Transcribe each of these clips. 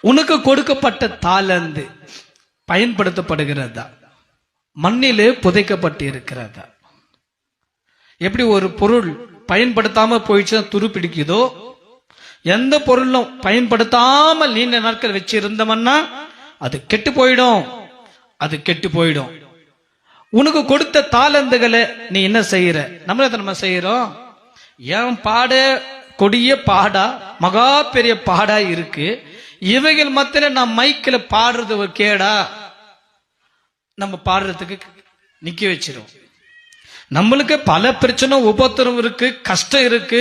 உனக்கு கொடுக்கப்பட்ட தாளந்து பயன்படுத்தப்படுகிறதா, மண்ணிலே புதைக்கப்பட்டு இருக்கிறதா? எப்படி ஒரு பொருள் பயன்படுத்தாம போயிடுச்சுன்னா துரு பிடிக்குதோ, எந்த பொருளும் பயன்படுத்தாமல் நீண்ட நாட்கள் வச்சிருந்தோம்னா அது கெட்டு போயிடும், அது கெட்டு போயிடும். உனக்கு கொடுத்த தாளந்துகளை நீ என்ன செய்யற? நம்ம செய்யறோம். என் பாட கொடிய பாடா, மகா பெரிய பாடா இருக்கு, இவைகள் மத்தியில நான் மைக்கில் பாடுறது ஒரு கேடா? நம்ம பாடுறதுக்கு நிக்க வச்சிரும். நம்மளுக்கு பல பிரச்சனை, உபத்திரம் இருக்கு, கஷ்டம் இருக்கு,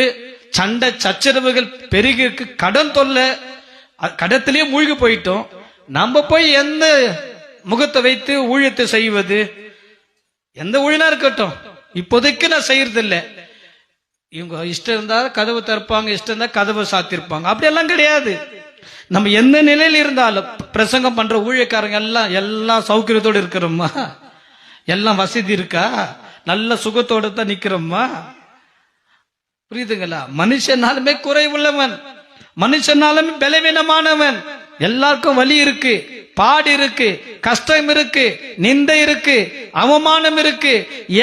சண்டை சச்சரவுகள் பெருகி இருக்கு, கடன் தொல்லை, கடத்திலேயே மூழ்கி போயிட்டோம். நம்ம போய் எந்த முகத்தை வைத்து ஊழியத்தை செய்வது? எந்த ஊழியனா இருக்கட்டும், இப்போதைக்கு நான் செய்யறது இல்லை. இவங்க இஷ்டம் இருந்தா கதவு திறப்பாங்க, இஷ்டம் இருந்தா கதவை சாத்திருப்பாங்க. அப்படியெல்லாம் கிடையாது. நம்ம எந்த நிலையில இருந்தாலும் பிரசங்கம் பண்ற ஊழியக்காரங்க எல்லாம் சௌகரியத்தோடு இருக்கிறோமா? எல்லாம் வசதி இருக்கா? நல்ல சுகத்தோடு தான் நிக்கிறோமா? புரியுதுங்களா? மனுஷனாலுமே குறைவுள்ளவன், மனுஷனாலுமே பலவீனமானவன். எல்லாருக்கும் வலி இருக்கு, பாடு இருக்கு, கஷ்டம் இருக்கு, நிந்தை இருக்கு, அவமானம் இருக்கு,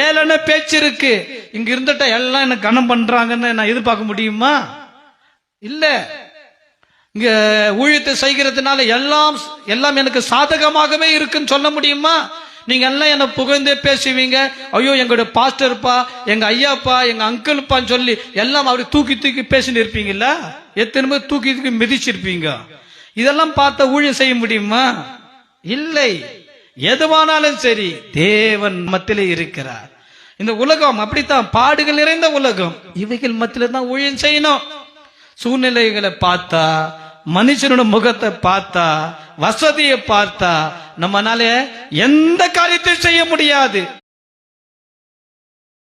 ஏளன பேச்சு இருக்கு. இங்க இருந்துட்டா எல்லாம் என்ன கனம் பண்றாங்கன்னு நான் எதிர்பார்க்க முடியுமா? இல்ல. இங்க ஊழியத்தை செய்கிறதுனால எல்லாம் எனக்கு சாதகமாகவே இருக்குன்னு சொல்ல முடியுமா? நீங்க எல்லாம் என்ன புகழ்ந்தே பேசுவீங்க. ஐயோ எங்களுடைய பாஸ்டர்ப்பா, எங்க ஐயாப்பா, எங்க அங்கிள்ப்பான்னு சொல்லி எல்லாம் அப்படி தூக்கி தூக்கி பேசின்னு இருப்பீங்கல்ல, எத்தனை பேர் தூக்கி தூக்கி மிதிச்சிருப்பீங்க. இதெல்லாம் பார்த்த ஊழியம் செய்ய முடியுமா? இல்லை. எதுவானாலும் சரி தேவன் மத்தியிலே இருக்கிறார். இந்த உலகம் அப்படித்தான், பாடுகள் நிறைந்த உலகம். இவைகள் மத்தியில தான் ஊழியம் செய்யணும். சூழ்நிலைகளை பார்த்தா, மனுஷனோட முகத்தை பார்த்தா, வசதியை பார்த்தா நம்மனால எந்த காரியத்தையும் செய்ய முடியாது.